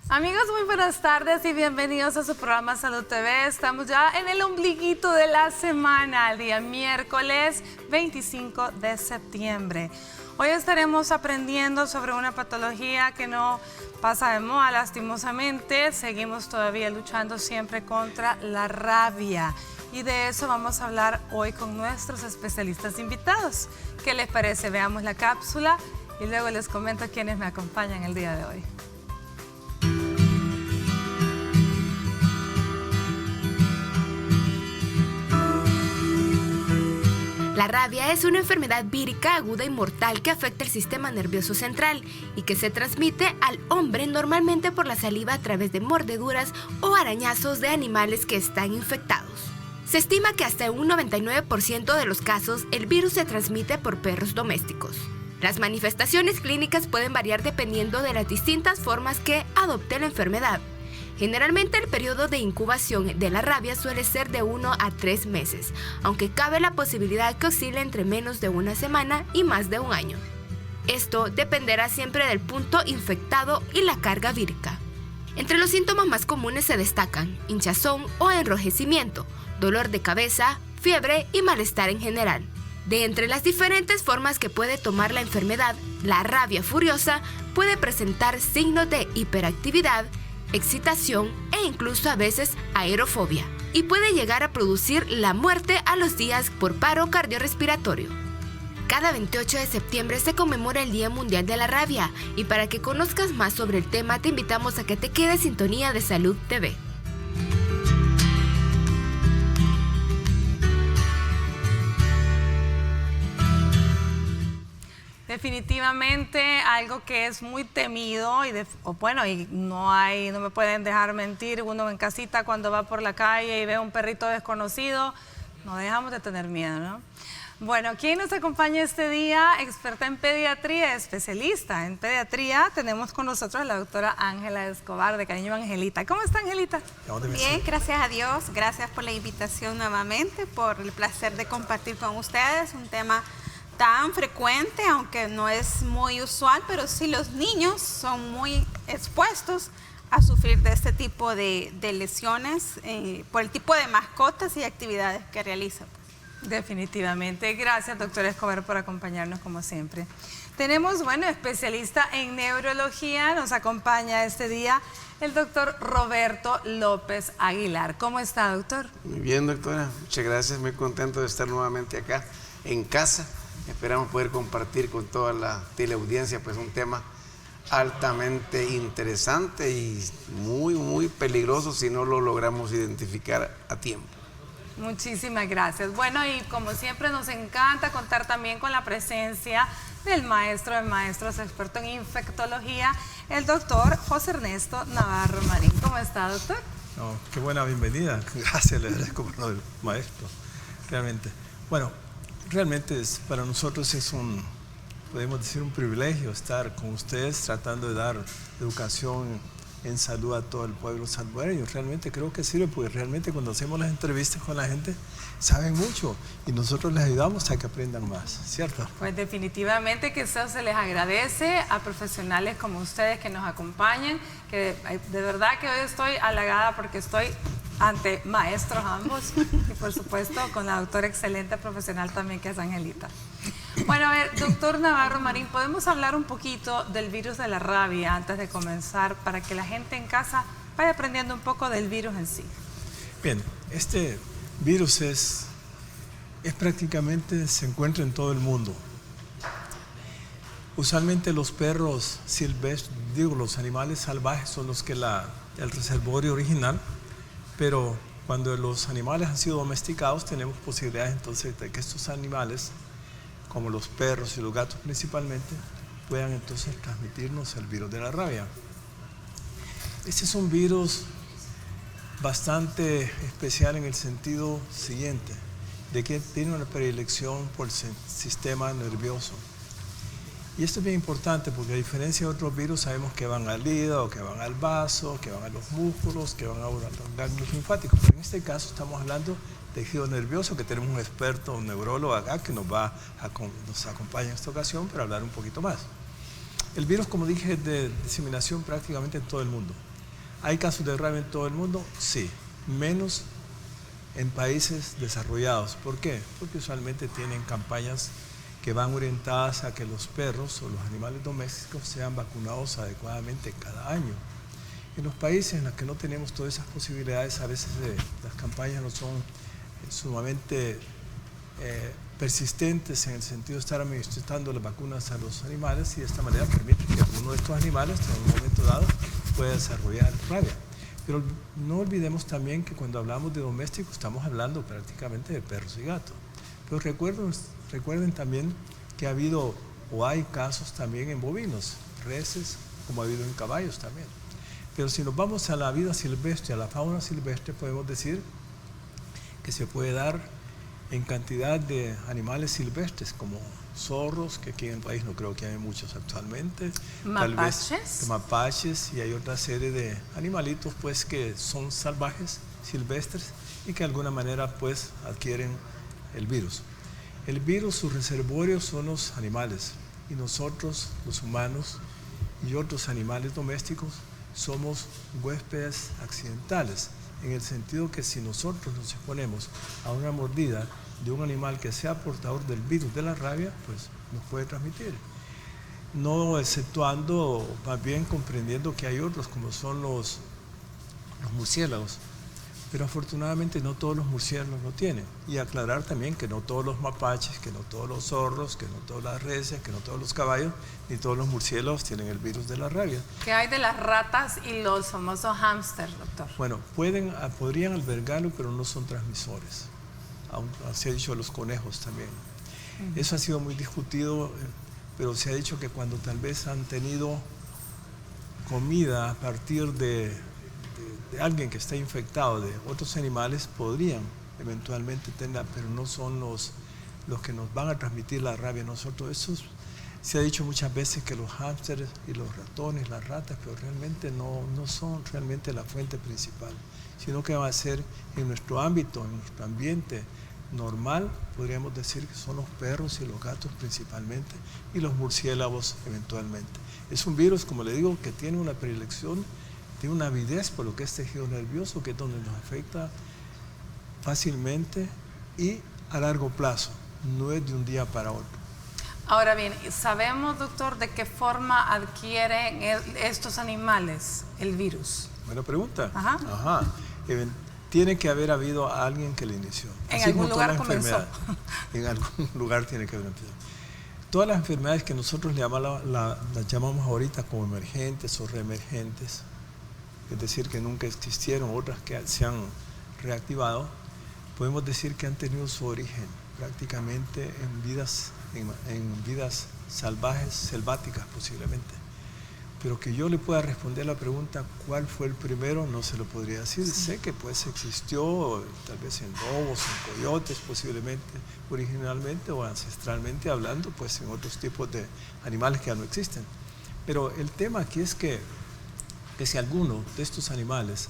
Amigos, muy buenas tardes y bienvenidos a su programa Salud TV. Estamos ya en el ombliguito de la semana, el día miércoles 25 de septiembre. Hoy estaremos aprendiendo sobre una patología que no pasa de moda, lastimosamente. Seguimos todavía luchando siempre contra la rabia. Y de eso vamos a hablar hoy con nuestros especialistas invitados. ¿Qué les parece? Veamos la cápsula y luego les comento quiénes me acompañan el día de hoy. La rabia es una enfermedad vírica aguda y mortal que afecta el sistema nervioso central y que se transmite al hombre normalmente por la saliva a través de mordeduras o arañazos de animales que están infectados. Se estima que hasta un 99% de los casos el virus se transmite por perros domésticos. Las manifestaciones clínicas pueden variar dependiendo de las distintas formas que adopte la enfermedad. Generalmente el periodo de incubación de la rabia suele ser de 1 a 3 meses, aunque cabe la posibilidad que oscile entre menos de una semana y más de un año. Esto dependerá siempre del punto infectado y la carga vírica. Entre los síntomas más comunes se destacan hinchazón o enrojecimiento, dolor de cabeza, fiebre y malestar en general. De entre las diferentes formas que puede tomar la enfermedad, la rabia furiosa puede presentar signos de hiperactividad, excitación e incluso a veces aerofobia, y puede llegar a producir la muerte a los días por paro cardiorrespiratorio. Cada 28 de septiembre se conmemora el Día Mundial de la Rabia, y para que conozcas más sobre el tema te invitamos a que te quedes en sintonía de Salud TV. Definitivamente algo que es muy temido y no me pueden dejar mentir, uno en casita cuando va por la calle y ve un perrito desconocido, no dejamos de tener miedo, ¿no? Bueno, ¿quién nos acompaña este día? Experta en pediatría, especialista en pediatría, tenemos con nosotros a la doctora Ángela Escobar, de cariño Angelita. ¿Cómo está, Angelita? Bien, gracias a Dios, gracias por la invitación nuevamente, por el placer de compartir con ustedes un tema tan frecuente, aunque no es muy usual, pero sí los niños son muy expuestos a sufrir de este tipo de lesiones por el tipo de mascotas y actividades que realizan. Definitivamente. Gracias, doctora Escobar, por acompañarnos como siempre. Tenemos, especialista en neurología, nos acompaña este día el doctor Roberto López Aguilar. ¿Cómo está, doctor? Muy bien, doctora. Muchas gracias. Muy contento de estar nuevamente acá en casa. Esperamos poder compartir con toda la teleaudiencia pues un tema altamente interesante y muy, muy peligroso si no lo logramos identificar a tiempo. Muchísimas gracias. Bueno, y como siempre nos encanta contar también con la presencia del maestro de maestros, experto en infectología, el doctor José Ernesto Navarro Marín. ¿Cómo está, doctor? No, qué buena bienvenida. Gracias, le agradezco por lo del maestro. Realmente. Bueno, realmente para nosotros es podemos decir, un privilegio estar con ustedes tratando de dar educación en salud a todo el pueblo salvadoreño. Realmente creo que sirve, porque realmente cuando hacemos las entrevistas con la gente, saben mucho y nosotros les ayudamos a que aprendan más, ¿cierto? Pues definitivamente que eso se les agradece a profesionales como ustedes que nos acompañan, que de verdad que hoy estoy halagada porque estoy ante maestros ambos y por supuesto con la doctora excelente profesional también que es Angelita. Bueno, a ver, doctor Navarro Marín, ¿podemos hablar un poquito del virus de la rabia antes de comenzar para que la gente en casa vaya aprendiendo un poco del virus en sí? Bien, este virus prácticamente se encuentra en todo el mundo. Usualmente los perros silvestres, los animales salvajes son los que el reservorio original, pero cuando los animales han sido domesticados tenemos posibilidades entonces de que estos animales, como los perros y los gatos principalmente, puedan entonces transmitirnos el virus de la rabia. Este es un virus bastante especial en el sentido siguiente, de que tiene una predilección por el sistema nervioso. Y esto es bien importante porque a diferencia de otros virus sabemos que van al hígado, que van al vaso, que van a los músculos, que van a los ganglios linfáticos. Pero en este caso estamos hablando de tejido nervioso, que tenemos un experto, un neurólogo acá que nos acompaña en esta ocasión para hablar un poquito más. El virus, como dije, es de diseminación prácticamente en todo el mundo. ¿Hay casos de rabia en todo el mundo? Sí, menos en países desarrollados. ¿Por qué? Porque usualmente tienen campañas que van orientadas a que los perros o los animales domésticos sean vacunados adecuadamente cada año. En los países en los que no tenemos todas esas posibilidades, a veces las campañas no son sumamente persistentes en el sentido de estar administrando las vacunas a los animales, y de esta manera permite que uno de estos animales en un momento dado pueda desarrollar rabia. Pero no olvidemos también que cuando hablamos de domésticos estamos hablando prácticamente de perros y gatos. Pero recuerden también que ha habido o hay casos también en bovinos, reses, como ha habido en caballos también. Pero si nos vamos a la vida silvestre, a la fauna silvestre, podemos decir que se puede dar en cantidad de animales silvestres, como zorros, que aquí en el país no creo que haya muchos actualmente. ¿Mapaches? Tal vez mapaches, y hay otra serie de animalitos pues que son salvajes, silvestres, y que de alguna manera pues adquieren el virus. El virus, su reservorio son los animales, y nosotros, los humanos y otros animales domésticos, somos huéspedes accidentales, en el sentido que si nosotros nos exponemos a una mordida de un animal que sea portador del virus de la rabia, pues nos puede transmitir. No exceptuando, más bien comprendiendo que hay otros, como son los murciélagos. Pero afortunadamente no todos los murciélagos lo tienen. Y aclarar también que no todos los mapaches, que no todos los zorros, que no todas las reses, que no todos los caballos, ni todos los murciélagos tienen el virus de la rabia. ¿Qué hay de las ratas y los famosos hámsters, doctor? Bueno, podrían albergarlo, pero no son transmisores. Aún se ha dicho los conejos también. Eso ha sido muy discutido, pero se ha dicho que cuando tal vez han tenido comida a partir de alguien que está infectado de otros animales, podrían eventualmente tener, pero no son los que nos van a transmitir la rabia a nosotros. Eso se ha dicho muchas veces que los hámsters y los ratones, las ratas, pero realmente no son realmente la fuente principal, sino que va a ser en nuestro ámbito, en nuestro ambiente normal, podríamos decir que son los perros y los gatos principalmente, y los murciélagos eventualmente. Es un virus, como le digo, que tiene una predilección, tiene una avidez por lo que es tejido nervioso, que es donde nos afecta fácilmente y a largo plazo, no es de un día para otro. Ahora bien, ¿sabemos, doctor, de qué forma adquieren estos animales el virus? Buena pregunta. Ajá. Tiene que haber habido a alguien que le inició. En algún lugar comenzó. En algún lugar tiene que haber empezado. Todas las enfermedades que nosotros las llamamos ahorita como emergentes o reemergentes, es decir, que nunca existieron, otras que se han reactivado, podemos decir que han tenido su origen prácticamente en vidas salvajes, selváticas posiblemente. Pero que yo le pueda responder la pregunta ¿cuál fue el primero? No se lo podría decir. Sé que pues existió tal vez en lobos, en coyotes posiblemente, originalmente o ancestralmente hablando, pues en otros tipos de animales que ya no existen. Pero el tema aquí es que si alguno de estos animales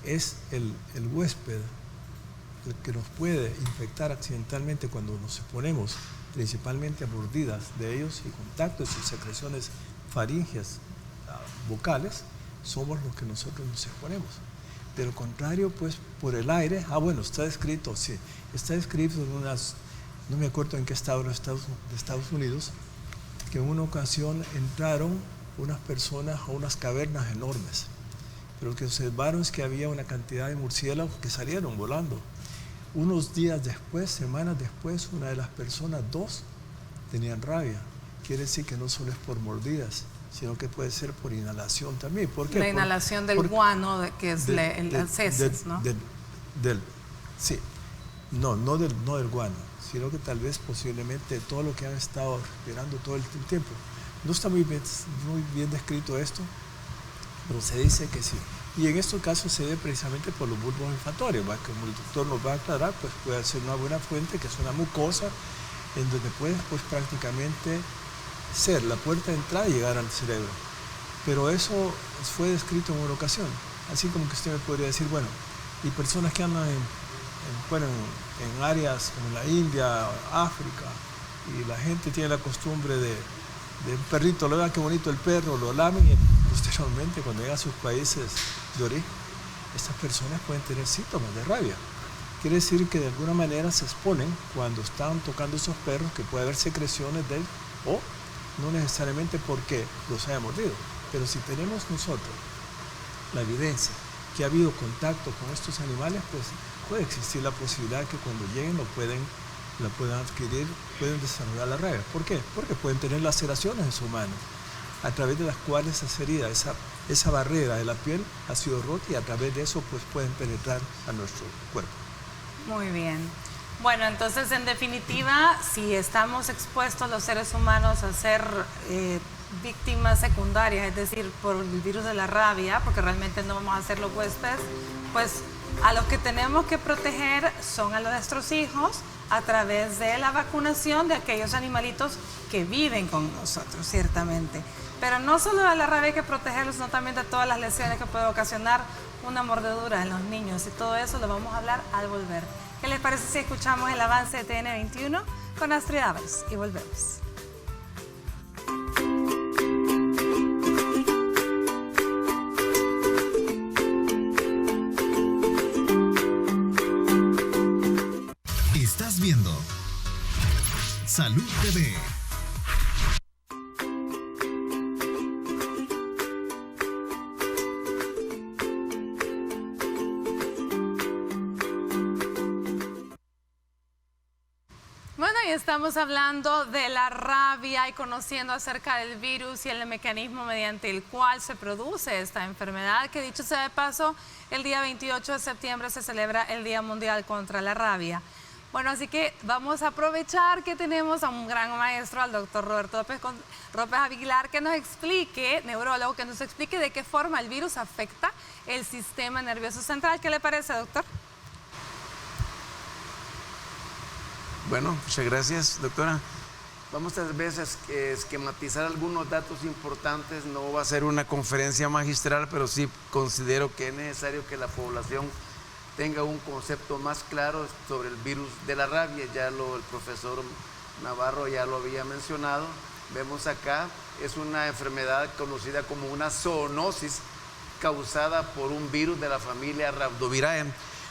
es el huésped, el que nos puede infectar accidentalmente cuando nos exponemos principalmente a mordidas de ellos y contacto de sus secreciones faríngeas, vocales, somos los que nosotros nos exponemos. De lo contrario, pues por el aire, bueno, está descrito, sí, está descrito en no me acuerdo en qué estado de Estados Unidos, que en una ocasión entraron unas personas a unas cavernas enormes, pero lo que observaron es que había una cantidad de murciélagos que salieron volando. Unos días después, semanas después, una de las personas, 2, tenían rabia. Quiere decir que no solo es por mordidas, sino que puede ser por inhalación también. ¿Por qué? La inhalación del guano, que es las heces, ¿no? Sí, no del guano, sino que tal vez posiblemente todo lo que han estado respirando todo el tiempo. No está muy bien descrito esto, pero se dice que sí. Y en estos casos se ve precisamente por los bulbos olfatorios, ¿va? Como el doctor nos va a aclarar, pues puede ser una buena fuente, que es una mucosa, en donde puedes pues prácticamente ser la puerta de entrada y llegar al cerebro. Pero eso fue descrito en una ocasión. Así como que usted me podría decir, bueno, y personas que andan en áreas como la India, África, y la gente tiene la costumbre de un perrito, lo vean qué bonito el perro, lo lamen, y posteriormente cuando llegan a sus países de origen, estas personas pueden tener síntomas de rabia. Quiere decir que de alguna manera se exponen cuando están tocando esos perros, que puede haber secreciones de él, o no necesariamente porque los haya mordido. Pero si tenemos nosotros la evidencia que ha habido contacto con estos animales, pues puede existir la posibilidad que cuando lleguen la puedan adquirir, pueden desarrollar la rabia. ¿Por qué? Porque pueden tener laceraciones en su mano, a través de las cuales esa herida, esa barrera de la piel ha sido rota, y a través de eso pues pueden penetrar a nuestro cuerpo. Muy bien. Bueno, entonces en definitiva, si estamos expuestos los seres humanos a ser víctimas secundarias, es decir, por el virus de la rabia, porque realmente no vamos a ser los huéspedes, pues a los que tenemos que proteger son a nuestros hijos a través de la vacunación de aquellos animalitos que viven con nosotros, ciertamente. Pero no solo de la rabia hay que protegerlos, sino también de todas las lesiones que puede ocasionar una mordedura en los niños, y todo eso lo vamos a hablar al volver. ¿Qué les parece si escuchamos el avance de TN21 con Astrid Ábalos y volvemos? Estás viendo Salud TV. Bueno, y estamos hablando de la rabia y conociendo acerca del virus y el mecanismo mediante el cual se produce esta enfermedad, que dicho sea de paso, el día 28 de septiembre se celebra el Día Mundial contra la Rabia. Bueno, así que vamos a aprovechar que tenemos a un gran maestro, al doctor Roberto López Aguilar, que nos explique, neurólogo, que nos explique de qué forma el virus afecta el sistema nervioso central. ¿Qué le parece, doctor? Bueno, muchas gracias, doctora. Vamos tal vez a esquematizar algunos datos importantes. No va a ser una conferencia magistral, pero sí considero que es necesario que la población tenga un concepto más claro sobre el virus de la rabia. Ya el profesor Navarro ya lo había mencionado. Vemos acá, es una enfermedad conocida como una zoonosis causada por un virus de la familia Rhabdoviridae.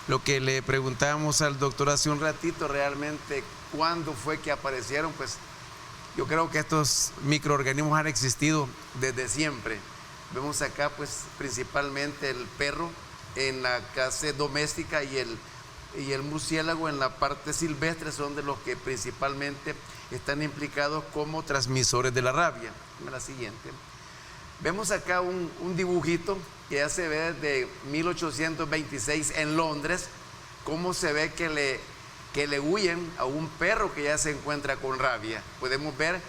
Lo que le preguntábamos al doctor hace un ratito, realmente, ¿cuándo fue que aparecieron? Pues yo creo que estos microorganismos han existido desde siempre. Vemos acá, pues, principalmente el perro en la casa doméstica y el murciélago en la parte silvestre son de los que principalmente están implicados como transmisores de la rabia. La siguiente. Vemos acá un dibujito que ya se ve desde 1826 en Londres, cómo se ve que le huyen a un perro que ya se encuentra con rabia. Podemos ver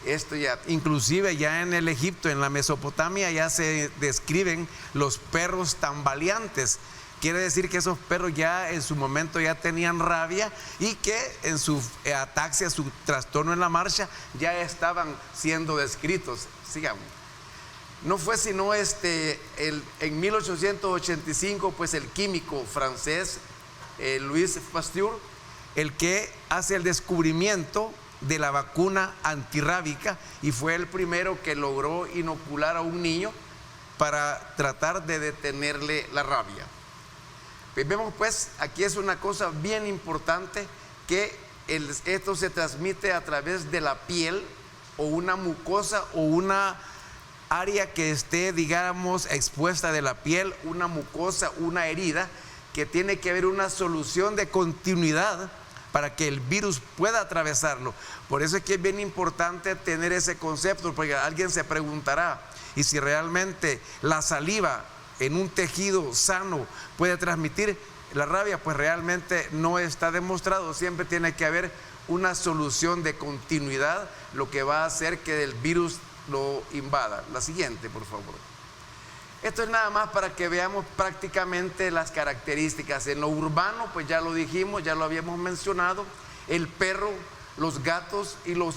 esto ya, inclusive ya en el Egipto, en la Mesopotamia, ya se describen los perros tambaleantes. Quiere decir que esos perros ya en su momento ya tenían rabia y que en su ataxia, su trastorno en la marcha, ya estaban siendo descritos. Sigamos. No fue sino en 1885, pues el químico francés Louis Pasteur, el que hace el descubrimiento de la vacuna antirrábica, y fue el primero que logró inocular a un niño para tratar de detenerle la rabia. Vemos pues, aquí es una cosa bien importante, que esto se transmite a través de la piel o una mucosa o una área que esté, digamos, expuesta de la piel, una mucosa, una herida, que tiene que haber una solución de continuidad para que el virus pueda atravesarlo. Por eso es que es bien importante tener ese concepto, porque alguien se preguntará, ¿y si realmente la saliva en un tejido sano puede transmitir la rabia? Pues realmente no está demostrado. Siempre tiene que haber una solución de continuidad, lo que va a hacer que el virus lo invada. La siguiente, por favor. Esto es nada más para que veamos prácticamente las características. En lo urbano, pues ya lo dijimos, ya lo habíamos mencionado, el perro, los gatos y los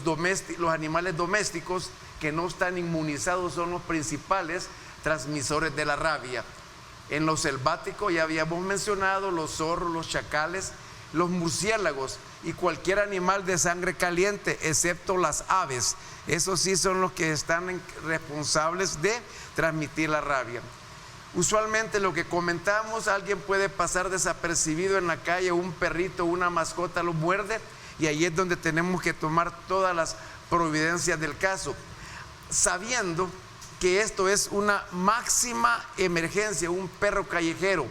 animales domésticos que no están inmunizados son los principales transmisores de la rabia. En lo selvático ya habíamos mencionado los zorros, los chacales, los murciélagos y cualquier animal de sangre caliente, excepto las aves. Esos sí son los que están responsables de transmitir la rabia. Usualmente lo que comentamos, alguien puede pasar desapercibido en la calle, un perrito, una mascota lo muerde, y ahí es donde tenemos que tomar todas las providencias del caso, sabiendo que esto es una máxima emergencia. Un perro callejero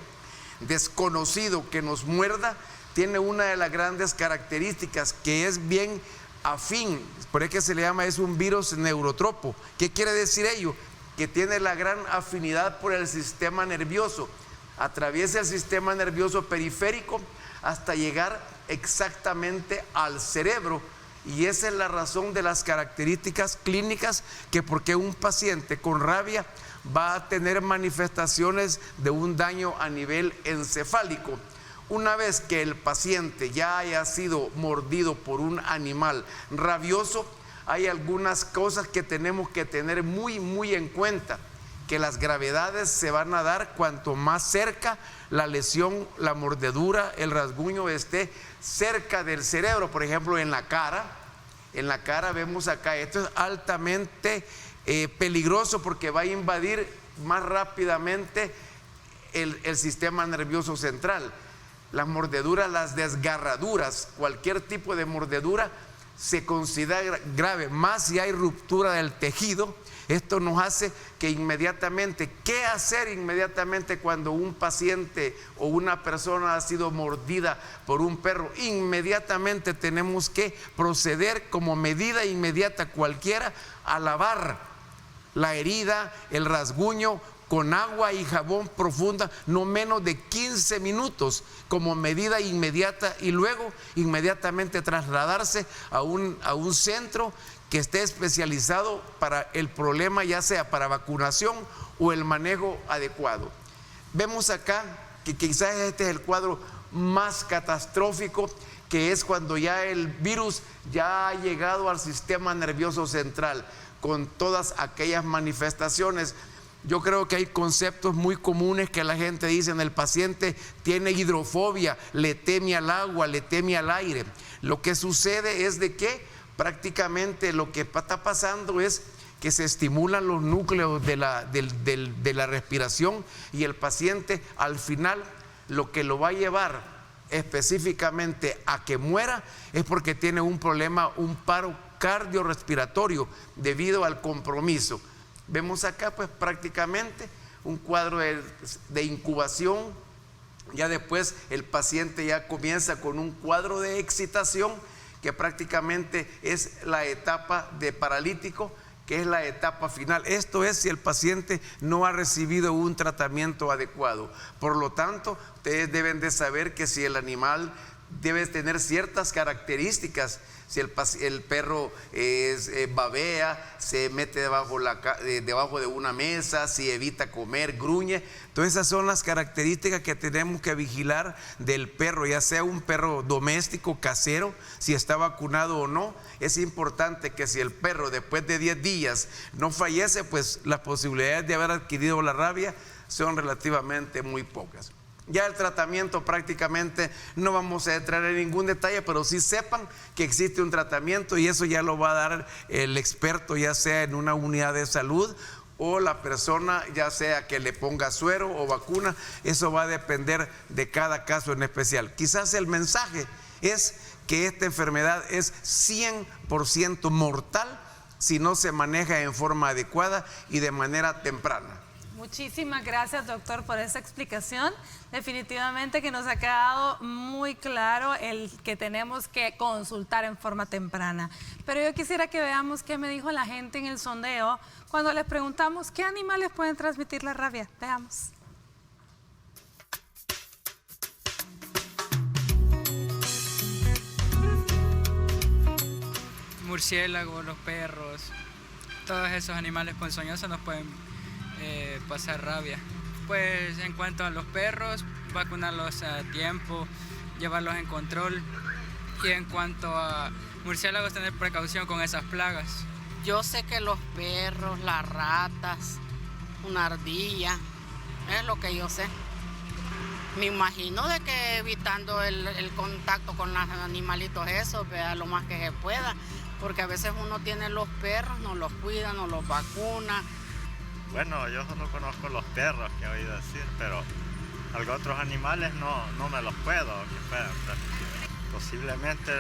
desconocido que nos muerda tiene una de las grandes características, que es bien afín, por eso que se le llama, es un virus neurotropo. ¿Qué quiere decir ello? Que tiene la gran afinidad por el sistema nervioso, atraviesa el sistema nervioso periférico hasta llegar exactamente al cerebro, y esa es la razón de las características clínicas, que porque un paciente con rabia va a tener manifestaciones de un daño a nivel encefálico. Una vez que el paciente ya haya sido mordido por un animal rabioso, hay algunas cosas que tenemos que tener muy en cuenta, que las gravedades se van a dar cuanto más cerca la lesión, la mordedura, el rasguño esté cerca del cerebro. Por ejemplo, en la cara vemos acá, esto es altamente peligroso porque va a invadir más rápidamente el sistema nervioso central. Las mordeduras, las desgarraduras, cualquier tipo de mordedura se considera grave, más si hay ruptura del tejido. Esto nos hace que inmediatamente, ¿qué hacer inmediatamente cuando un paciente o una persona ha sido mordida por un perro? Inmediatamente tenemos que proceder como medida inmediata cualquiera a lavar la herida, el rasguño, con agua y jabón profunda, no menos de 15 minutos como medida inmediata, y luego inmediatamente trasladarse a un centro que esté especializado para el problema, ya sea para vacunación o el manejo adecuado. Vemos acá que quizás este es el cuadro más catastrófico, que es cuando ya el virus ya ha llegado al sistema nervioso central con todas aquellas manifestaciones. Yo creo que hay conceptos muy comunes que la gente dice: el paciente tiene hidrofobia, le teme al agua, le teme al aire. Lo que sucede es de que prácticamente lo que está pasando es que se estimulan los núcleos de la respiración, y el paciente al final lo que lo va a llevar específicamente a que muera es porque tiene un problema, un paro cardiorrespiratorio debido al compromiso. Vemos acá pues prácticamente un cuadro de incubación. Ya después el paciente ya comienza con un cuadro de excitación, que prácticamente es la etapa de paralítico, que es la etapa final. Esto es si el paciente no ha recibido un tratamiento adecuado. Por lo tanto, ustedes deben de saber que si el animal debe tener ciertas características, si el perro babea, se mete debajo de una mesa, si evita comer, gruñe. Todas esas son las características que tenemos que vigilar del perro, ya sea un perro doméstico, casero, si está vacunado o no. Es importante que si el perro después de 10 días no fallece, pues las posibilidades de haber adquirido la rabia son relativamente muy pocas. Ya el tratamiento prácticamente no vamos a entrar en ningún detalle, pero sí sepan que existe un tratamiento, y eso ya lo va a dar el experto, ya sea en una unidad de salud o la persona, ya sea que le ponga suero o vacuna. Eso va a depender de cada caso en especial. Quizás el mensaje es que esta enfermedad es 100% mortal si no se maneja en forma adecuada y de manera temprana. Muchísimas gracias, doctor, por esa explicación. Definitivamente que nos ha quedado muy claro el que tenemos que consultar en forma temprana. Pero yo quisiera que veamos qué me dijo la gente en el sondeo cuando les preguntamos qué animales pueden transmitir la rabia. Veamos. Murciélagos, los perros, todos esos animales ponzoñosos nos pueden pasar rabia. Pues en cuanto a los perros, vacunarlos a tiempo, llevarlos en control Y en cuanto a murciélagos, tener precaución con esas plagas. Yo sé que los perros, las ratas, una ardilla, es lo que yo sé. Me imagino de que evitando el contacto con los animalitos eso, vea lo más que se pueda, porque a veces uno tiene los perros, no los cuida, no los vacuna. Bueno, yo solo conozco los perros que he oído decir, pero algunos otros animales no me los puedo que puedan transmitir. Posiblemente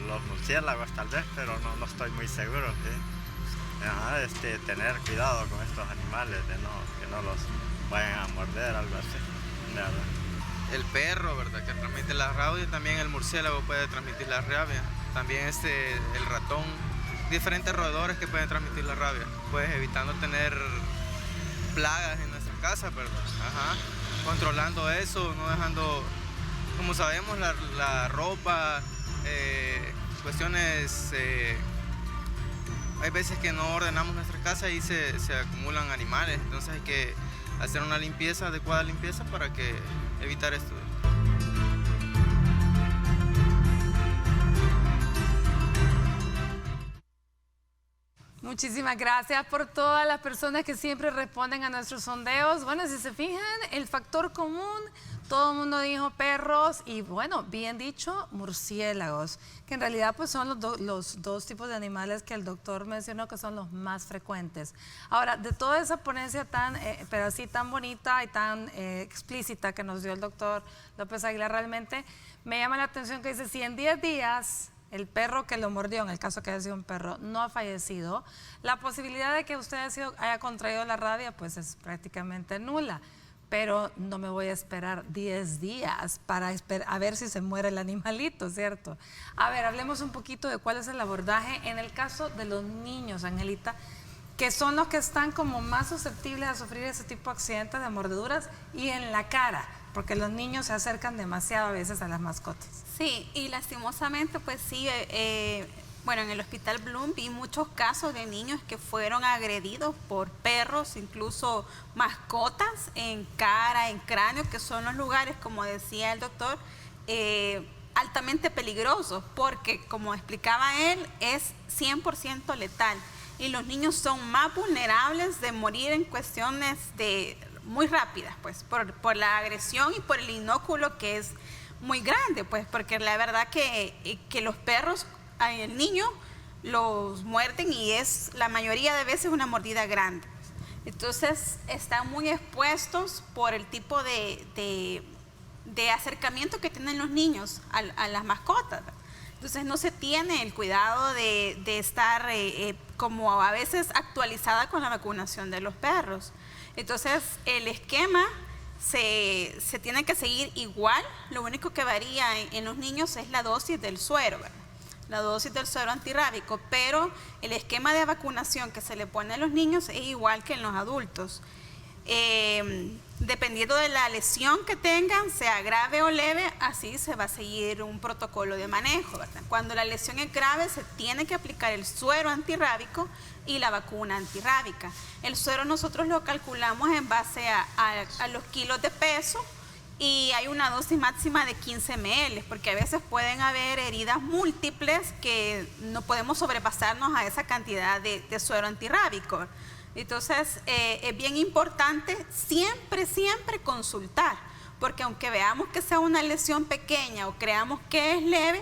los murciélagos tal vez, pero no estoy muy seguro. ¿Sí? Tener cuidado con estos animales, que no los vayan a morder, algo así. ¿Verdad? El perro, ¿verdad?, que transmite la rabia, también el murciélago puede transmitir la rabia, también el ratón, diferentes roedores que pueden transmitir la rabia, pues evitando tener plagas en nuestras casas, ¿verdad? Ajá. Controlando eso, no dejando, como sabemos, la ropa, cuestiones, hay veces que no ordenamos nuestras casas y se acumulan animales, entonces hay que hacer una adecuada limpieza para evitar esto. Muchísimas gracias por todas las personas que siempre responden a nuestros sondeos. Bueno, si se fijan, el factor común, todo el mundo dijo perros y, bueno, bien dicho, murciélagos, que en realidad pues son los dos tipos de animales que el doctor mencionó que son los más frecuentes. Ahora, de toda esa ponencia pero así tan bonita y tan explícita que nos dio el doctor López Aguilar, realmente me llama la atención que dice, si en 10 días... el perro que lo mordió, en el caso que haya sido un perro, no ha fallecido, la posibilidad de que usted haya contraído la rabia pues es prácticamente nula. Pero no me voy a esperar 10 días a ver si se muere el animalito, ¿cierto? A ver, hablemos un poquito de cuál es el abordaje en el caso de los niños, Angelita, que son los que están como más susceptibles a sufrir ese tipo de accidentes de mordeduras y en la cara, porque los niños se acercan demasiado a veces a las mascotas. Sí, y lastimosamente, pues sí, bueno, en el Hospital Bloom vi muchos casos de niños que fueron agredidos por perros, incluso mascotas, en cara, en cráneo, que son los lugares, como decía el doctor, altamente peligrosos, porque como explicaba él, es 100% letal. Y los niños son más vulnerables de morir en cuestiones muy rápidas, pues, por la agresión y por el inóculo que es muy grande, pues, porque la verdad que los perros, el niño los muerden y es la mayoría de veces una mordida grande. Entonces están muy expuestos por el tipo de acercamiento que tienen los niños a las mascotas. Entonces no se tiene el cuidado de estar como a veces actualizada con la vacunación de los perros. Entonces el esquema se tiene que seguir igual, lo único que varía en los niños es la dosis del suero, ¿verdad? La dosis del suero antirrábico, pero el esquema de vacunación que se le pone a los niños es igual que en los adultos. Dependiendo de la lesión que tengan, sea grave o leve, así se va a seguir un protocolo de manejo, ¿verdad? Cuando la lesión es grave, se tiene que aplicar el suero antirrábico y la vacuna antirrábica. El suero nosotros lo calculamos en base a los kilos de peso y hay una dosis máxima de 15 ml, porque a veces pueden haber heridas múltiples que no podemos sobrepasarnos a esa cantidad de suero antirrábico. Entonces, es bien importante siempre consultar, porque aunque veamos que sea una lesión pequeña o creamos que es leve,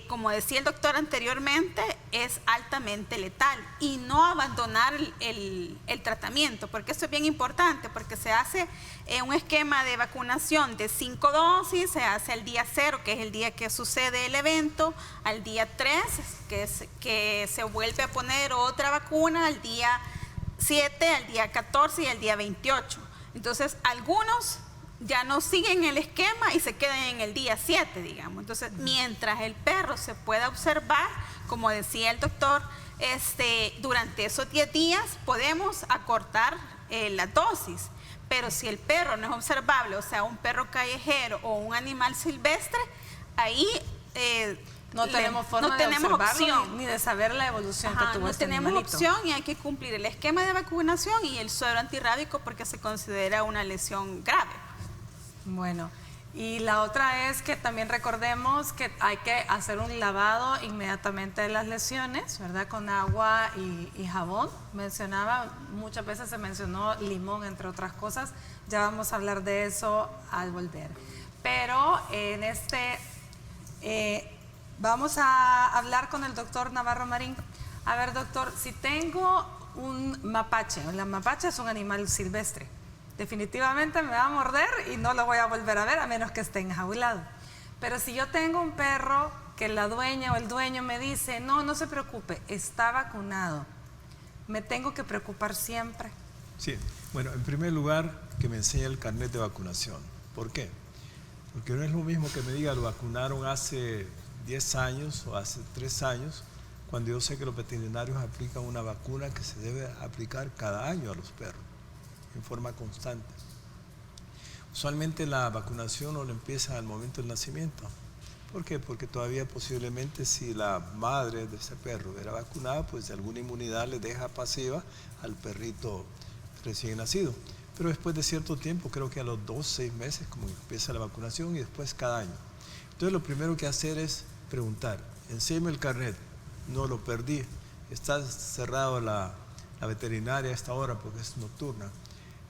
como decía el doctor anteriormente, es altamente letal, y no abandonar el tratamiento, porque eso es bien importante, porque se hace un esquema de vacunación de 5 dosis, se hace al día 0, que es el día que sucede el evento, al día 3, que se vuelve a poner otra vacuna, al día 7, al día 14 y al día 28. Entonces, algunos ya no siguen el esquema y se quedan en el día 7, digamos. Entonces, mientras el perro se pueda observar, como decía el doctor, durante esos 10 días podemos acortar la dosis. Pero si el perro no es observable, o sea, un perro callejero o un animal silvestre, ahí no tenemos forma de observarlo ni de saber la evolución que tuvo este animalito. No tenemos opción y hay que cumplir el esquema de vacunación y el suero antirrábico porque se considera una lesión grave. Bueno, Y la otra es que también recordemos que hay que hacer un lavado inmediatamente de las lesiones, ¿verdad? Con agua y jabón. Muchas veces se mencionó limón, entre otras cosas. Ya vamos a hablar de eso al volver. Pero en vamos a hablar con el doctor Navarro Marín. A ver, doctor, si tengo un mapache, la mapache es un animal silvestre. Definitivamente me va a morder y no lo voy a volver a ver a menos que esté enjaulado. Pero si yo tengo un perro que la dueña o el dueño me dice, no se preocupe, está vacunado, ¿me tengo que preocupar siempre? Sí, bueno, en primer lugar, que me enseñe el carnet de vacunación. ¿Por qué? Porque no es lo mismo que me diga, lo vacunaron hace 10 años o hace 3 años, cuando yo sé que los veterinarios aplican una vacuna que se debe aplicar cada año a los perros, en forma constante. Usualmente la vacunación no la empieza al momento del nacimiento. ¿Por qué? Porque todavía posiblemente si la madre de ese perro era vacunada, pues alguna inmunidad le deja pasiva al perrito recién nacido. Pero después de cierto tiempo, creo que a los 2, 6 meses, como empieza la vacunación y después cada año. Entonces lo primero que hacer es preguntar, enséñame el carnet, no lo perdí, está cerrado la veterinaria a esta hora porque es nocturna.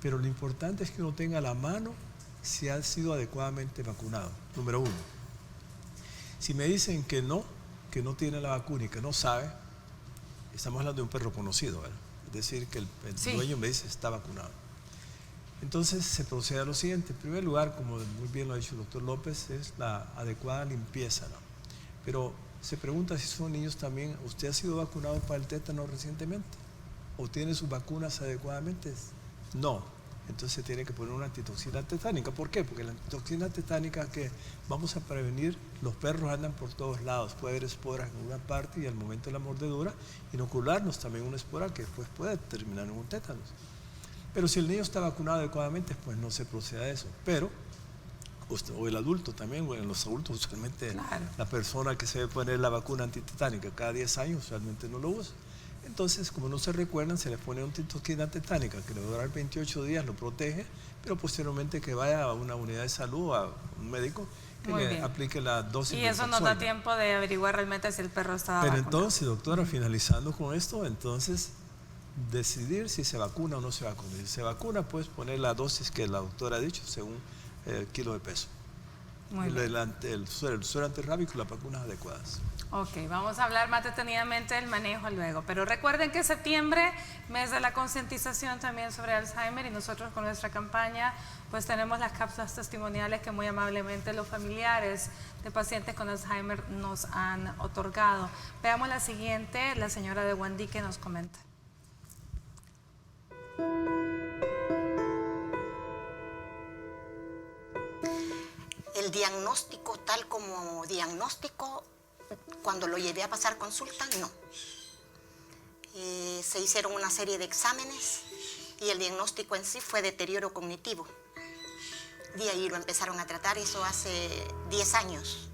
Pero lo importante es que uno tenga a la mano si ha sido adecuadamente vacunado, número 1. Si me dicen que no tiene la vacuna y que no sabe, estamos hablando de un perro conocido, ¿verdad? Es decir, que el dueño me dice está vacunado. Entonces se procede a lo siguiente. En primer lugar, como muy bien lo ha dicho el doctor López, es la adecuada limpieza, ¿no? Pero se pregunta si son niños también, ¿usted ha sido vacunado para el tétano recientemente? ¿O tiene sus vacunas adecuadamente? No. Entonces se tiene que poner una antitoxina tetánica. ¿Por qué? Porque la antitoxina tetánica que vamos a prevenir, los perros andan por todos lados, puede haber esporas en una parte y al momento de la mordedura inocularnos también una espora que después puede terminar en un tétanos. Pero si el niño está vacunado adecuadamente, pues no se procede a eso. Pero, o el adulto también, bueno, en los adultos usualmente la persona que se debe poner la vacuna antitetánica cada 10 años usualmente no lo usa. Entonces, como no se recuerdan, se le pone una antitoxina tetánica que le va a durar 28 días, lo protege, pero posteriormente que vaya a una unidad de salud, a un médico, que le aplique la dosis. Y eso nos da tiempo de averiguar realmente si el perro estaba vacunado. Pero entonces, doctora, finalizando con esto, entonces decidir si se vacuna o no se vacuna. Si se vacuna, pues poner la dosis que la doctora ha dicho según el kilo de peso. El suero antirrábico y las vacunas adecuadas. Ok, vamos a hablar más detenidamente del manejo luego, pero recuerden que septiembre, mes de la concientización también sobre Alzheimer, y nosotros con nuestra campaña pues tenemos las cápsulas testimoniales que muy amablemente los familiares de pacientes con Alzheimer nos han otorgado. Veamos la siguiente, la señora de Wendy que nos comenta. El diagnóstico, tal como diagnóstico, cuando lo llevé a pasar consulta, no. Se hicieron una serie de exámenes y el diagnóstico en sí fue deterioro cognitivo. De ahí lo empezaron a tratar, eso hace 10 años.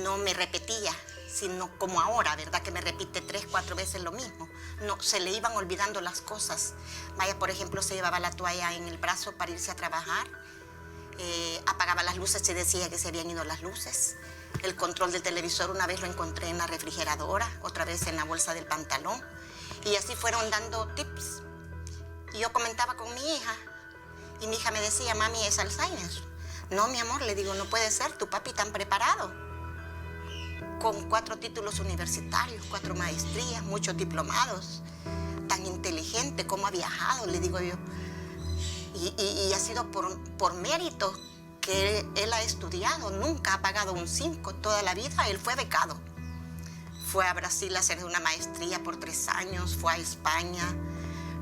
No me repetía, sino como ahora, ¿verdad? Que me repite 3, 4 veces lo mismo. No, se le iban olvidando las cosas. Vaya, por ejemplo, se llevaba la toalla en el brazo para irse a trabajar. Apagaba las luces y decía que se habían ido las luces. El control del televisor una vez lo encontré en la refrigeradora, otra vez en la bolsa del pantalón. Y así fueron dando tips. Y yo comentaba con mi hija y mi hija me decía, mami, es Alzheimer. No, mi amor, le digo, no puede ser, tu papi tan preparado. Con 4 títulos universitarios, 4 maestrías, muchos diplomados. Tan inteligente, cómo ha viajado, le digo yo. Y ha sido por mérito que él ha estudiado, nunca ha pagado un 5, toda la vida él fue becado. Fue a Brasil a hacer una maestría por 3 años, fue a España,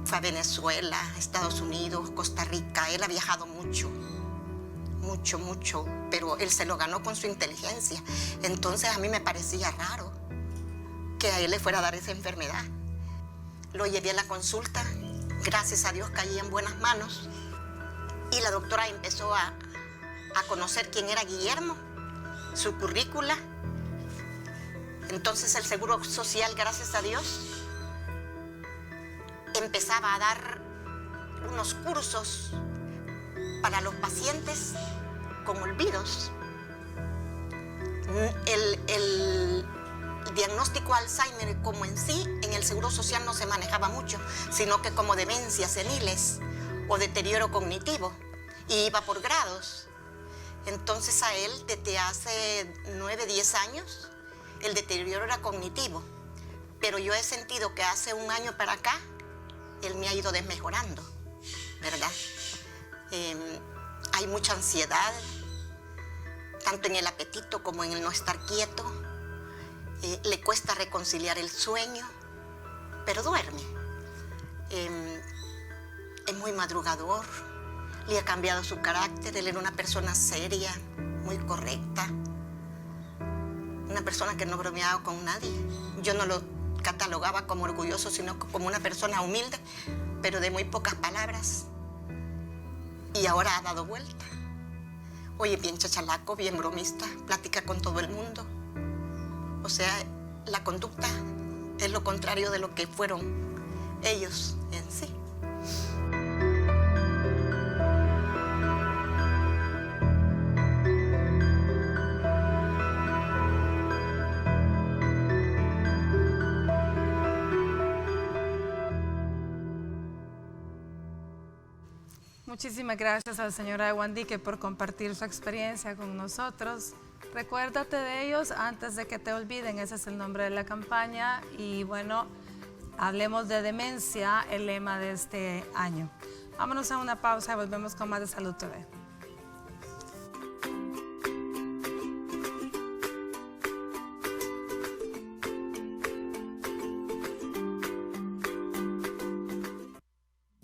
fue a Venezuela, Estados Unidos, Costa Rica. Él ha viajado mucho, mucho, mucho, pero él se lo ganó con su inteligencia. Entonces a mí me parecía raro que a él le fuera a dar esa enfermedad. Lo llevé a la consulta, gracias a Dios caí en buenas manos. Y la doctora empezó a conocer quién era Guillermo, su currícula. Entonces el Seguro Social, gracias a Dios, empezaba a dar unos cursos para los pacientes con olvidos. El diagnóstico Alzheimer como en sí, en el Seguro Social no se manejaba mucho, sino que como demencias seniles o deterioro cognitivo, y iba por grados. Entonces a él, desde hace 9, 10 años, el deterioro era cognitivo, pero yo he sentido que hace un año para acá, él me ha ido desmejorando, ¿verdad? Hay mucha ansiedad, tanto en el apetito como en el no estar quieto. Le cuesta reconciliar el sueño, pero duerme. Es muy madrugador, le ha cambiado su carácter. Él era una persona seria, muy correcta, una persona que no bromeaba con nadie. Yo no lo catalogaba como orgulloso, sino como una persona humilde, pero de muy pocas palabras. Y ahora ha dado vuelta. Oye, bien chachalaco, bien bromista, platica con todo el mundo. O sea, la conducta es lo contrario de lo que fueron ellos en sí. Muchísimas gracias a la señora Wandique por compartir su experiencia con nosotros. Recuérdate de ellos antes de que te olviden, ese es el nombre de la campaña. Y bueno, hablemos de demencia, el lema de este año. Vámonos a una pausa y volvemos con más de Salud TV.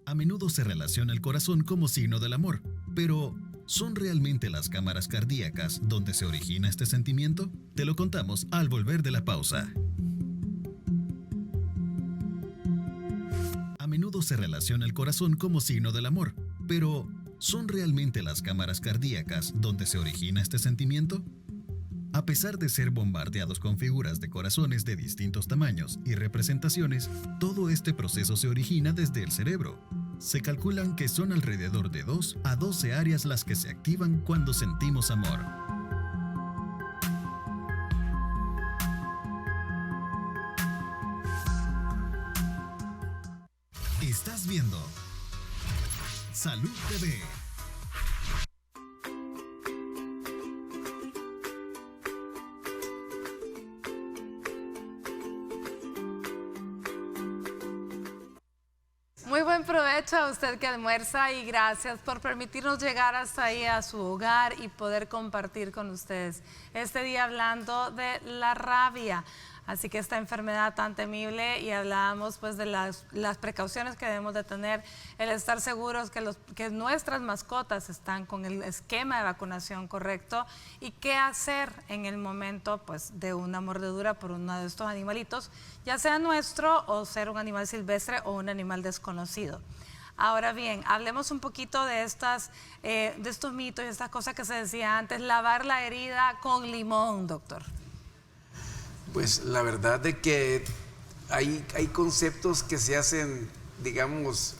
A menudo se relaciona el corazón como signo del amor, pero ¿son realmente las cámaras cardíacas donde se origina este sentimiento? Te lo contamos al volver de la pausa. A menudo se relaciona el corazón como signo del amor, pero ¿son realmente las cámaras cardíacas donde se origina este sentimiento? A pesar de ser bombardeados con figuras de corazones de distintos tamaños y representaciones, todo este proceso se origina desde el cerebro. Se calculan que son alrededor de 2 a 12 áreas las que se activan cuando sentimos amor. Estás viendo Salud TV. Muy buen provecho a usted que almuerza y gracias por permitirnos llegar hasta ahí a su hogar y poder compartir con ustedes este día hablando de la rabia. Así que esta enfermedad tan temible, y hablábamos pues de las precauciones que debemos de tener, el estar seguros que nuestras mascotas están con el esquema de vacunación correcto y qué hacer en el momento pues de una mordedura por uno de estos animalitos, ya sea nuestro o ser un animal silvestre o un animal desconocido. Ahora bien, hablemos un poquito de estos mitos y estas cosas que se decía antes, lavar la herida con limón, doctor. Pues la verdad de que hay conceptos que se hacen, digamos,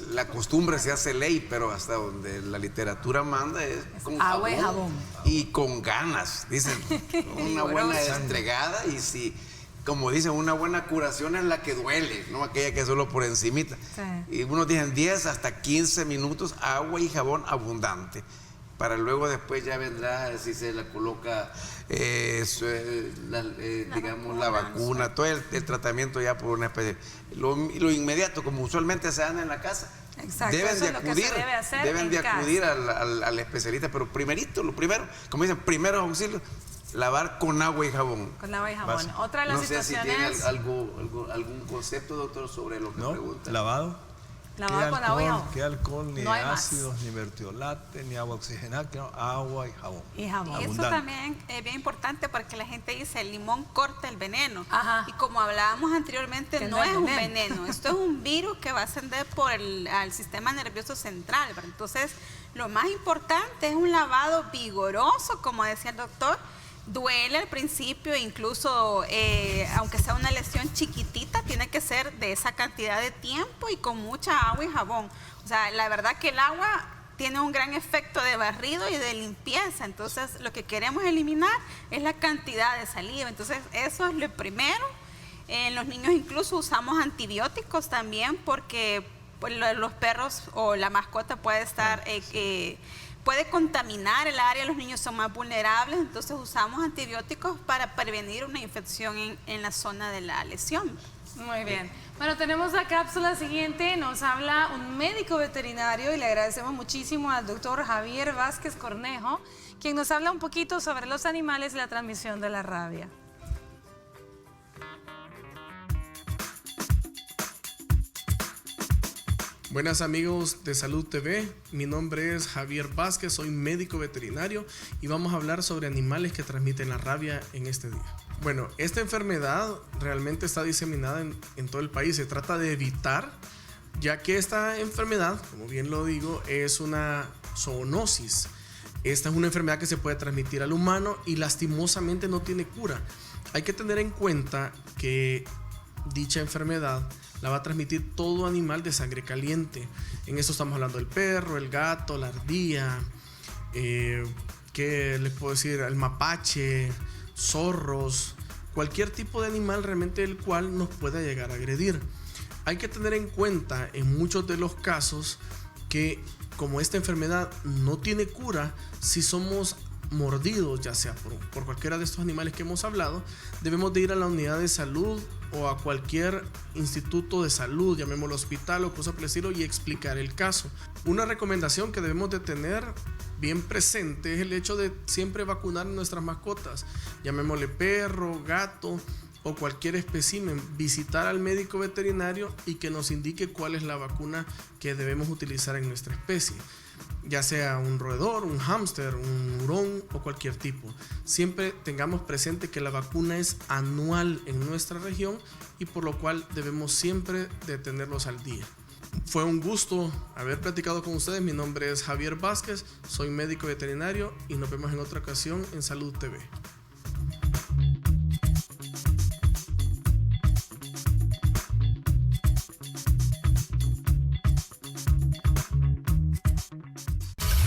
la costumbre se hace ley, pero hasta donde la literatura manda es con agua y jabón. Y con ganas, dicen, una buena estregada, y si, como dicen, una buena curación es la que duele, no aquella que es solo por encimita. Sí. Y unos dicen 10 hasta 15 minutos, agua y jabón abundante. Para luego después ya vendrá, si se la coloca, digamos, la vacuna, todo el tratamiento ya por una especie. Lo inmediato, como usualmente se dan en la casa. Exacto, deben eso de es acudir, lo que se debe hacer deben de acudir casa. al especialista, pero lo primero, como dicen, primeros auxilios, lavar con agua y jabón. Con agua y jabón. Otra de las situaciones... No sé si tiene algún concepto, doctor, sobre lo que pregunta. Lavado. Lavado con agua y jabón. ¿Qué alcohol? Ni no ácidos, ni mertiolate, ni agua oxigenada, agua y jabón. Y eso también es bien importante porque la gente dice el limón corta el veneno. Ajá. Y como hablábamos anteriormente, no es un veneno. Esto es un virus que va a ascender por al sistema nervioso central. Entonces, lo más importante es un lavado vigoroso, como decía el doctor. Duele al principio, incluso aunque sea una lesión chiquitita, tiene que ser de esa cantidad de tiempo y con mucha agua y jabón. O sea, la verdad que el agua tiene un gran efecto de barrido y de limpieza. Entonces, lo que queremos eliminar es la cantidad de saliva. Entonces, eso es lo primero. En los niños incluso usamos antibióticos también porque pues, los perros o la mascota puede estar... puede contaminar el área, los niños son más vulnerables, entonces usamos antibióticos para prevenir una infección en la zona de la lesión. Muy bien. Bueno, tenemos la cápsula siguiente, nos habla un médico veterinario y le agradecemos muchísimo al doctor Javier Vázquez Cornejo, quien nos habla un poquito sobre los animales y la transmisión de la rabia. Buenas amigos de Salud TV, mi nombre es Javier Vázquez, soy médico veterinario y vamos a hablar sobre animales que transmiten la rabia en este día. Bueno, esta enfermedad realmente está diseminada en todo el país, se trata de evitar, ya que esta enfermedad, como bien lo digo, es una zoonosis. Esta es una enfermedad que se puede transmitir al humano y lastimosamente no tiene cura. Hay que tener en cuenta que dicha enfermedad la va a transmitir todo animal de sangre caliente. En eso estamos hablando del perro, el gato, la ardilla, ¿qué les puedo decir? El mapache, zorros, cualquier tipo de animal realmente el cual nos pueda llegar a agredir. Hay que tener en cuenta en muchos de los casos que como esta enfermedad no tiene cura, si somos mordidos, ya sea por cualquiera de estos animales que hemos hablado, debemos de ir a la unidad de salud o a cualquier instituto de salud, llamémoslo hospital o cosa por el estilo, y explicar el caso. Una recomendación que debemos de tener bien presente es el hecho de siempre vacunar a nuestras mascotas, llamémosle perro, gato o cualquier espécimen, visitar al médico veterinario y que nos indique cuál es la vacuna que debemos utilizar en nuestra especie, ya sea un roedor, un hámster, un hurón o cualquier tipo. Siempre tengamos presente que la vacuna es anual en nuestra región y por lo cual debemos siempre de tenerlos al día. Fue un gusto haber platicado con ustedes. Mi nombre es Javier Vázquez, soy médico veterinario y nos vemos en otra ocasión en Salud TV.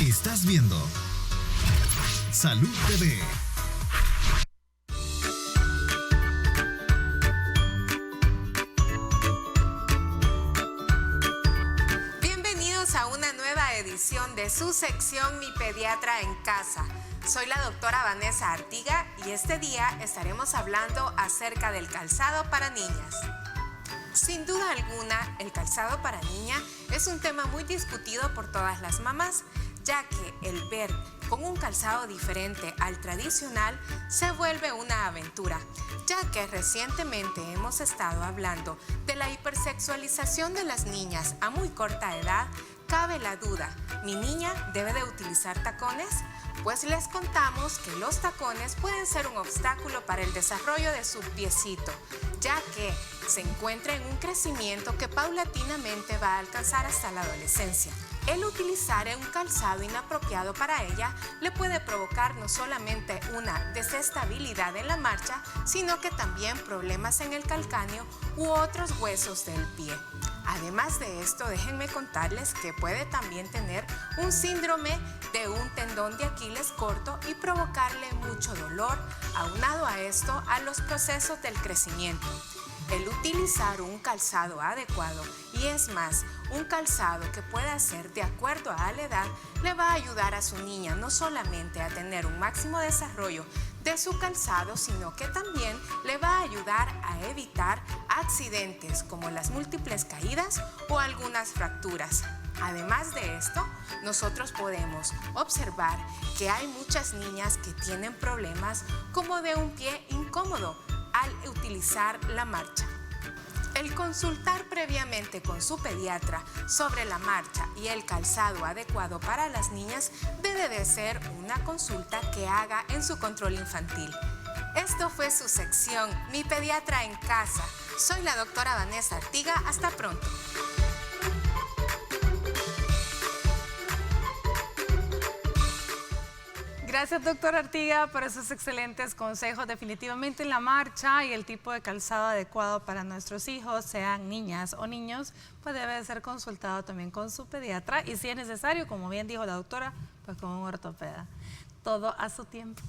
Estás viendo Salud TV. Bienvenidos a una nueva edición de su sección Mi Pediatra en Casa. Soy la doctora Vanessa Artiga y este día estaremos hablando acerca del calzado para niñas. Sin duda alguna, el calzado para niña es un tema muy discutido por todas las mamás, ya que el ver con un calzado diferente al tradicional se vuelve una aventura, ya que recientemente hemos estado hablando de la hipersexualización de las niñas a muy corta edad. Cabe la duda, ¿mi niña debe de utilizar tacones? Pues les contamos que los tacones pueden ser un obstáculo para el desarrollo de su piecito, ya que se encuentra en un crecimiento que paulatinamente va a alcanzar hasta la adolescencia. El utilizar un calzado inapropiado para ella le puede provocar no solamente una desestabilidad en la marcha, sino que también problemas en el calcáneo u otros huesos del pie. Además de esto, déjenme contarles que puede también tener un síndrome de un tendón de Aquiles corto y provocarle mucho dolor, aunado a esto a los procesos del crecimiento. El utilizar un calzado adecuado, y es más, un calzado que pueda ser de acuerdo a la edad, le va a ayudar a su niña no solamente a tener un máximo desarrollo de su calzado, sino que también le va a ayudar a evitar accidentes como las múltiples caídas o algunas fracturas. Además de esto, nosotros podemos observar que hay muchas niñas que tienen problemas como de un pie incómodo al utilizar la marcha. El consultar previamente con su pediatra sobre la marcha y el calzado adecuado para las niñas debe de ser una consulta que haga en su control infantil. Esto fue su sección Mi Pediatra en Casa. Soy la doctora Vanessa Artiga. Hasta pronto. Gracias, doctor Artiga, por esos excelentes consejos. Definitivamente la marcha y el tipo de calzado adecuado para nuestros hijos, sean niñas o niños, pues debe ser consultado también con su pediatra y si es necesario, como bien dijo la doctora, pues con un ortopeda. Todo a su tiempo.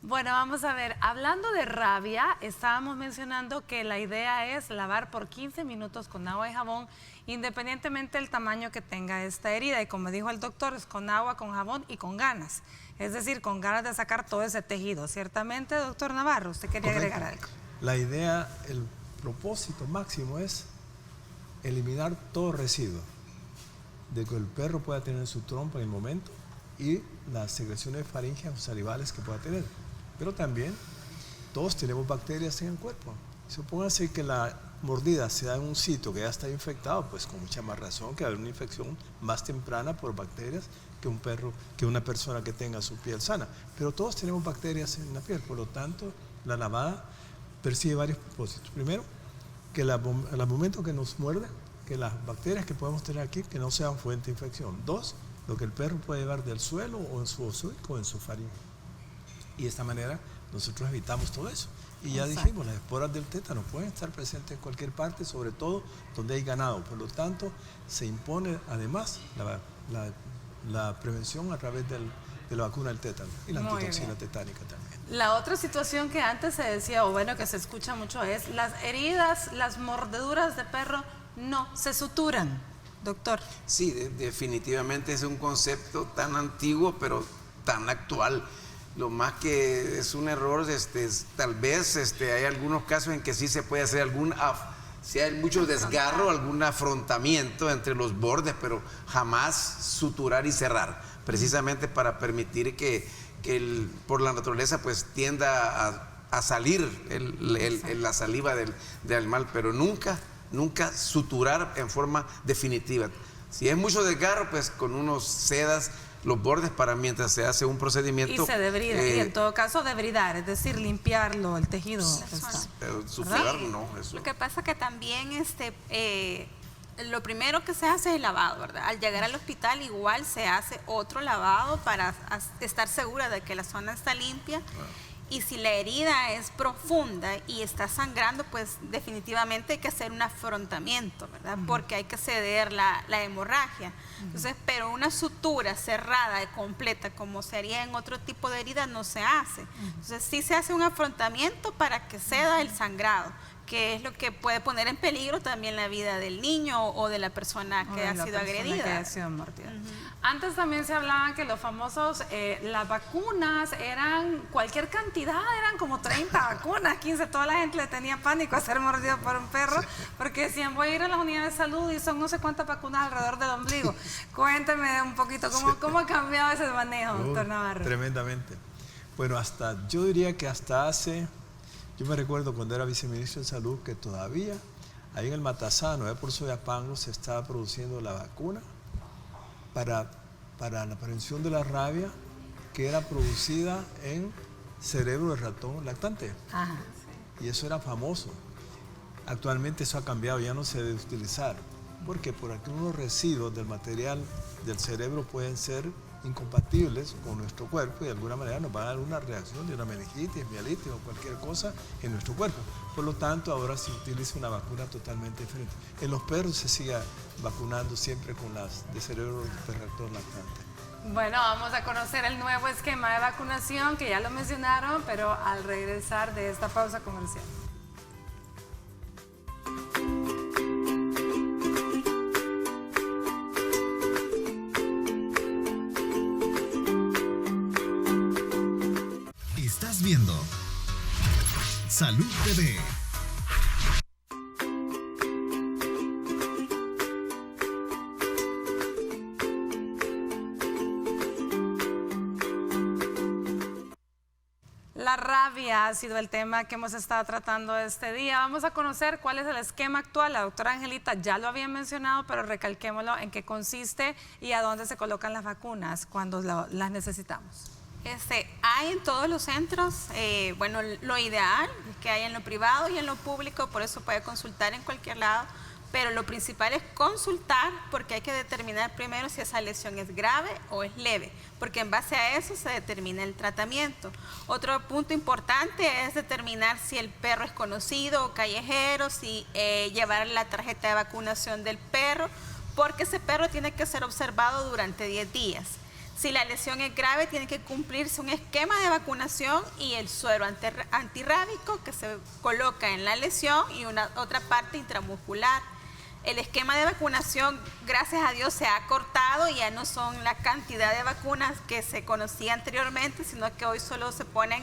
Bueno, vamos a ver, hablando de rabia, estábamos mencionando que la idea es lavar por 15 minutos con agua y jabón, independientemente del tamaño que tenga esta herida. Y como dijo el doctor, es con agua, con jabón y con ganas. Es decir, con ganas de sacar todo ese tejido. Ciertamente, doctor Navarro, usted quería agregar algo. La idea, el propósito máximo es eliminar todo residuo de que el perro pueda tener en su trompa en el momento y las secreciones faríngeas o salivales que pueda tener. Pero también todos tenemos bacterias en el cuerpo. Supóngase que la mordida se da en un sitio que ya está infectado, pues con mucha más razón que haber una infección más temprana por bacterias que un perro, que una persona que tenga su piel sana. Pero todos tenemos bacterias en la piel, por lo tanto, la lavada persigue varios propósitos. Primero, que al momento que nos muerde, que las bacterias que podemos tener aquí, que no sean fuente de infección. Dos, lo que el perro puede llevar del suelo o en su hocico o en su faringe. Y de esta manera nosotros evitamos todo eso. Y ya dijimos, las esporas del tétano pueden estar presentes en cualquier parte, sobre todo donde hay ganado. Por lo tanto, se impone además la prevención a través de la vacuna del tétano y la antitoxina tetánica también. La otra situación que antes se decía, o bueno, que se escucha mucho, es las heridas, las mordeduras de perro no se suturan, doctor. Sí, definitivamente es un concepto tan antiguo, pero tan actual. Lo más que es un error, tal vez hay algunos casos en que sí se puede hacer si hay mucho desgarro, algún afrontamiento entre los bordes, pero jamás suturar y cerrar, precisamente para permitir que por la naturaleza pues tienda a salir la saliva del animal, pero nunca suturar en forma definitiva. Si es mucho desgarro, pues con unos sedas los bordes para mientras se hace un procedimiento. Y se debrida, y en todo caso debridar, es decir, limpiarlo, el tejido. Suturar no, eso. Lo que pasa que también lo primero que se hace es el lavado, ¿verdad? Al llegar al hospital igual se hace otro lavado para estar segura de que la zona está limpia. Y si la herida es profunda y está sangrando, pues definitivamente hay que hacer un afrontamiento, ¿verdad? Porque hay que ceder la hemorragia. Entonces, pero una sutura cerrada, completa, como se haría en otro tipo de herida, no se hace. Entonces, sí se hace un afrontamiento para que ceda el sangrado, que es lo que puede poner en peligro también la vida del niño o de la persona que ha sido agredida. Antes también se hablaba que los famosos, las vacunas eran cualquier cantidad, eran como 30 vacunas, 15, toda la gente le tenía pánico a ser mordido por un perro, porque decían, voy a ir a la unidad de salud y son no sé cuántas vacunas alrededor del ombligo. Cuénteme un poquito, ¿cómo ha cambiado ese manejo, doctor Navarro? Tremendamente. Bueno, yo diría que hasta yo me recuerdo cuando era viceministro de Salud que todavía ahí en el Matasano, por Soyapango, se estaba produciendo la vacuna para la prevención de la rabia que era producida en cerebro de ratón lactante. Ajá, sí. Y eso era famoso. Actualmente eso ha cambiado, ya no se debe utilizar, porque por algunos residuos del material del cerebro pueden ser incompatibles con nuestro cuerpo y de alguna manera nos va a dar una reacción de una meningitis, mielitis o cualquier cosa en nuestro cuerpo. Por lo tanto, ahora se utiliza una vacuna totalmente diferente. En los perros se sigue vacunando siempre con las de cerebro de ratón lactante. Bueno, vamos a conocer el nuevo esquema de vacunación que ya lo mencionaron, pero al regresar de esta pausa comercial. Estás viendo Salud TV. La rabia ha sido el tema que hemos estado tratando este día. Vamos a conocer cuál es el esquema actual. La doctora Angelita ya lo había mencionado, pero recalquémoslo en qué consiste y a dónde se colocan las vacunas cuando las necesitamos. Hay en todos los centros, bueno, lo ideal es que haya en lo privado y en lo público, por eso puede consultar en cualquier lado, pero lo principal es consultar porque hay que determinar primero si esa lesión es grave o es leve, porque en base a eso se determina el tratamiento. Otro punto importante es determinar si el perro es conocido o callejero, si llevar la tarjeta de vacunación del perro, porque ese perro tiene que ser observado durante 10 días. Si la lesión es grave, tiene que cumplirse un esquema de vacunación y el suero antirrábico que se coloca en la lesión y otra parte intramuscular. El esquema de vacunación, gracias a Dios, se ha cortado y ya no son la cantidad de vacunas que se conocía anteriormente, sino que hoy solo se ponen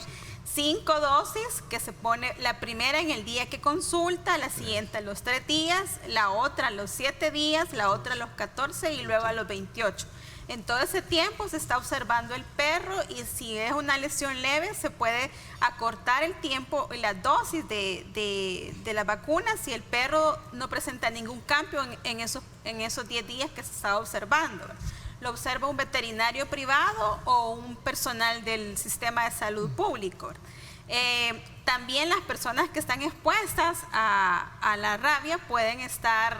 5 dosis, que se pone la primera en el día que consulta, la siguiente a los 3 días, la otra a los 7 días, la otra a los 14 y luego a los 28. En todo ese tiempo se está observando el perro y si es una lesión leve se puede acortar el tiempo y la dosis de la vacuna si el perro no presenta ningún cambio en esos 10 días que se está observando. Lo observa un veterinario privado o un personal del sistema de salud público. También las personas que están expuestas a la rabia pueden estar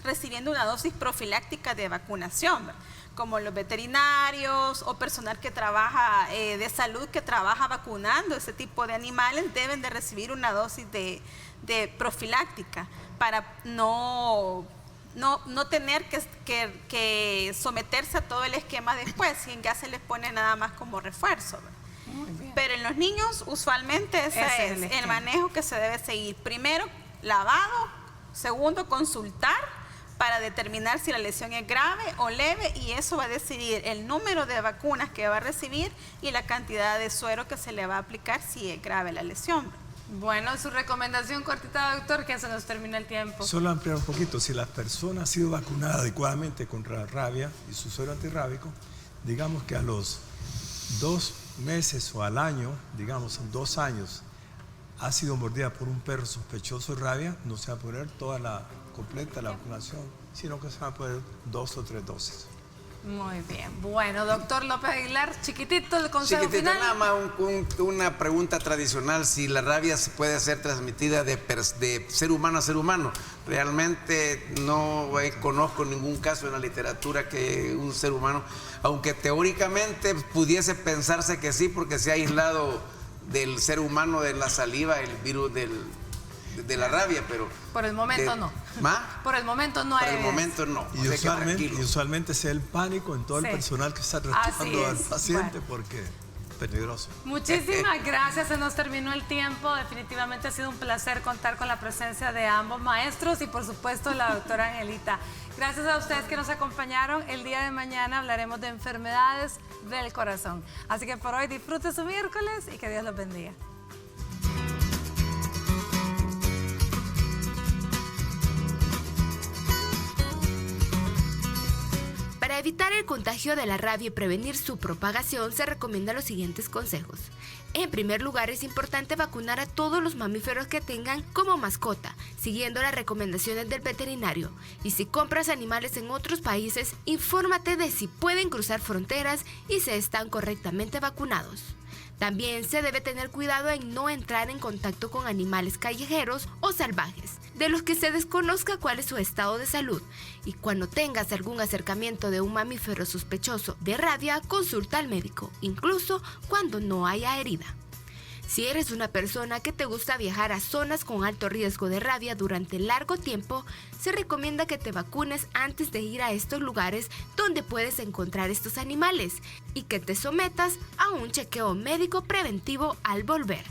recibiendo una dosis profiláctica de vacunación, como los veterinarios o personal que trabaja de salud que trabaja vacunando ese tipo de animales deben de recibir una dosis de profiláctica para no tener que someterse a todo el esquema después y ya se les pone nada más como refuerzo. Pero en los niños usualmente ese es el manejo que se debe seguir. Primero, lavado. Segundo, consultar para determinar si la lesión es grave o leve y eso va a decidir el número de vacunas que va a recibir y la cantidad de suero que se le va a aplicar si es grave la lesión. Bueno, su recomendación cortita, doctor, que se nos termina el tiempo. Solo ampliar un poquito, si la persona ha sido vacunada adecuadamente contra la rabia y su suero antirrábico, digamos que a los 2 meses o al año, digamos en 2 años, ha sido mordida por un perro sospechoso de rabia, no se va a poner toda la completa la vacunación, sino que se van a poner 2 o 3 dosis. Muy bien. Bueno, doctor López Aguilar, chiquitito el consejo final. Nada más una pregunta tradicional, si la rabia se puede ser transmitida de ser humano a ser humano. Realmente no conozco ningún caso en la literatura que un ser humano, aunque teóricamente pudiese pensarse que sí, porque se ha aislado del ser humano, de la saliva, el virus de la rabia, pero... Por el momento no. ¿Más? Por el momento no hay. Por el momento no. Y usualmente se da el pánico en todo el personal que está tratando al paciente porque es peligroso. Muchísimas gracias, se nos terminó el tiempo. Definitivamente ha sido un placer contar con la presencia de ambos maestros y por supuesto la doctora Angelita. Gracias a ustedes que nos acompañaron. El día de mañana hablaremos de enfermedades del corazón. Así que por hoy disfrute su miércoles y que Dios los bendiga. Para evitar el contagio de la rabia y prevenir su propagación, se recomiendan los siguientes consejos. En primer lugar, es importante vacunar a todos los mamíferos que tengan como mascota, siguiendo las recomendaciones del veterinario. Y si compras animales en otros países, infórmate de si pueden cruzar fronteras y si están correctamente vacunados. También se debe tener cuidado en no entrar en contacto con animales callejeros o salvajes, de los que se desconozca cuál es su estado de salud. Y cuando tengas algún acercamiento de un mamífero sospechoso de rabia, consulta al médico, incluso cuando no haya herida. Si eres una persona que te gusta viajar a zonas con alto riesgo de rabia durante largo tiempo, se recomienda que te vacunes antes de ir a estos lugares donde puedes encontrar estos animales y que te sometas a un chequeo médico preventivo al volver.